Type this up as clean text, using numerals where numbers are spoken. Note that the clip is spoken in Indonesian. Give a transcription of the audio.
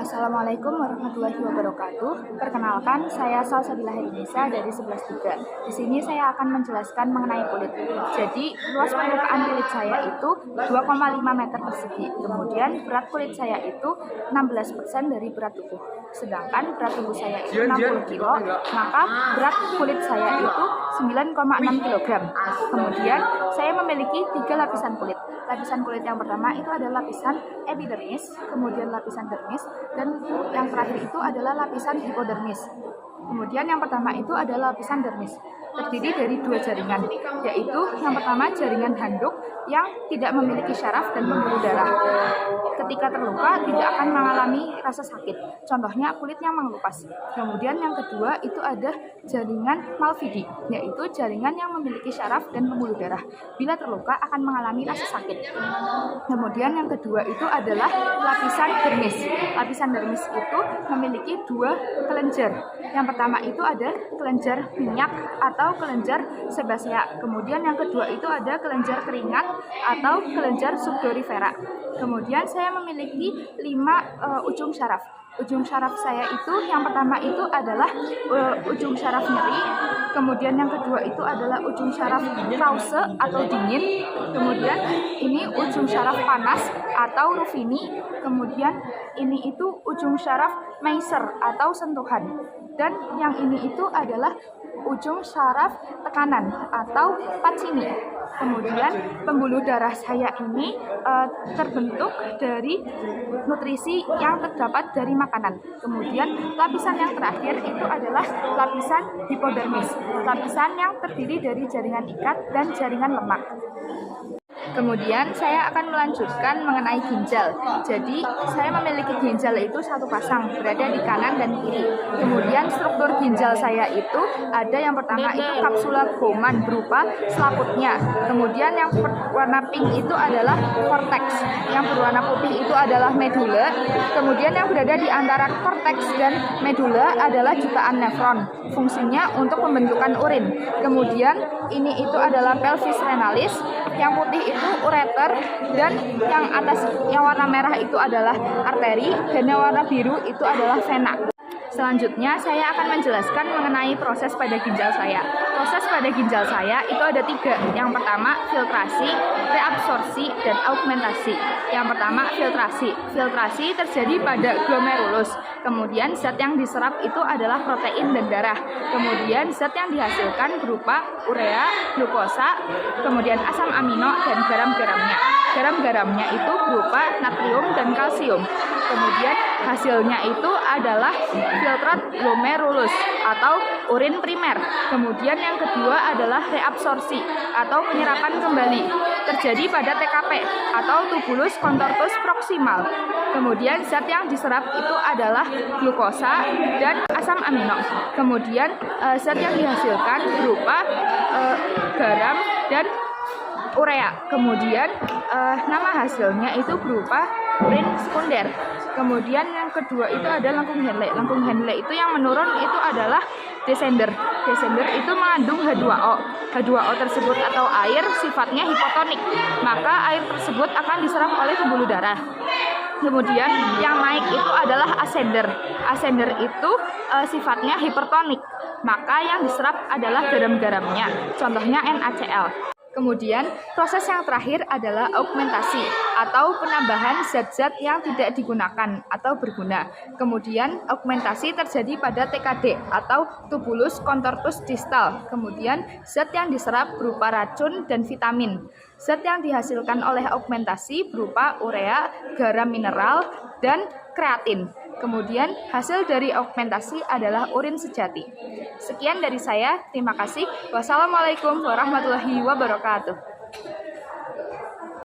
Assalamualaikum warahmatullahi wabarakatuh. Perkenalkan, saya Salsabila Nisa dari 11.3. Di sini saya akan menjelaskan mengenai kulit. Jadi, luas permukaan kulit saya itu 2,5 meter persegi. Kemudian, berat kulit saya itu 16% dari berat tubuh. Sedangkan berat tubuh saya itu 60 kilo, maka berat kulit saya itu 9,6 kg. Kemudian, saya memiliki 3 lapisan kulit. Lapisan kulit yang pertama itu adalah lapisan epidermis, kemudian lapisan dermis, dan yang terakhir itu adalah lapisan hipodermis. Kemudian yang pertama itu adalah lapisan dermis, terdiri dari 2 jaringan, yaitu yang pertama jaringan handuk yang tidak memiliki syaraf dan pembuluh darah. Ketika terluka tidak akan mengalami rasa sakit, contohnya kulitnya mengelupas. Kemudian yang kedua itu ada jaringan malvidi, yaitu jaringan yang memiliki syaraf dan pembuluh darah. Bila terluka akan mengalami rasa sakit. Kemudian yang kedua itu adalah lapisan dermis. Lapisan dermis itu memiliki 2 kelenjar. Yang pertama itu ada kelenjar minyak atau kelenjar sebasea. Kemudian yang kedua itu ada kelenjar keringat atau kelenjar subdorifera. Kemudian saya memiliki 5 ujung syaraf. Ujung syaraf saya itu yang pertama itu adalah ujung syaraf nyeri. Kemudian yang kedua itu adalah ujung syaraf krause atau dingin. Kemudian ini ujung syaraf panas atau rufini. Kemudian ini itu ujung syaraf Meiser atau sentuhan. Dan yang ini itu adalah ujung syaraf tekanan atau Pacini. Kemudian pembuluh darah saya ini terbentuk dari nutrisi yang terdapat dari makanan. Kemudian lapisan yang terakhir itu adalah lapisan hipodermis, lapisan yang terdiri dari jaringan ikat dan jaringan lemak. Kemudian saya akan melanjutkan mengenai ginjal. Jadi saya memiliki ginjal itu 1 pasang berada di kanan dan kiri. Kemudian struktur ginjal saya itu ada yang pertama itu kapsula Bowman berupa selaputnya. Kemudian yang warna pink itu adalah korteks. Yang berwarna putih itu adalah medula. Kemudian yang berada di antara korteks dan medula adalah jutaan nefron. Fungsinya untuk pembentukan urin. Kemudian ini itu adalah pelvis renalis. Yang putih itu ureter, dan yang atas yang warna merah itu adalah arteri, dan yang warna biru itu adalah vena. Selanjutnya saya akan menjelaskan mengenai proses pada ginjal saya. Proses pada ginjal saya itu ada 3. Yang pertama filtrasi, reabsorpsi, dan augmentasi. Yang pertama filtrasi. Filtrasi terjadi pada glomerulus. Kemudian zat yang diserap itu adalah protein dan darah. Kemudian zat yang dihasilkan berupa urea, glukosa, kemudian asam amino, dan garam-garamnya. Garam-garamnya itu berupa natrium dan kalsium. Kemudian hasilnya itu adalah filtrat glomerulus atau urin primer. Kemudian yang kedua adalah reabsorpsi atau penyerapan kembali, terjadi pada TKP atau tubulus contortus proximal. Kemudian zat yang diserap itu adalah glukosa dan asam amino. Kemudian zat yang dihasilkan berupa garam dan urea. Kemudian nama hasilnya itu berupa urin sekunder. Kemudian yang kedua itu ada lengkung Henle. Lengkung Henle itu yang menurun itu adalah descender. Descender itu mengandung H2O. H2O tersebut atau air sifatnya hipotonik, maka air tersebut akan diserap oleh pembuluh darah. Kemudian yang naik itu adalah ascender. Ascender itu sifatnya hipertonik, maka yang diserap adalah garam-garamnya, contohnya NaCl. Kemudian proses yang terakhir adalah augmentasi atau penambahan zat-zat yang tidak digunakan atau berguna. Kemudian augmentasi terjadi pada TKD atau tubulus contortus distal. Kemudian zat yang diserap berupa racun dan vitamin. Zat yang dihasilkan oleh augmentasi berupa urea, garam mineral, dan kreatin. Kemudian hasil dari augmentasi adalah urin sejati. Sekian dari saya, terima kasih. Wassalamualaikum warahmatullahi wabarakatuh.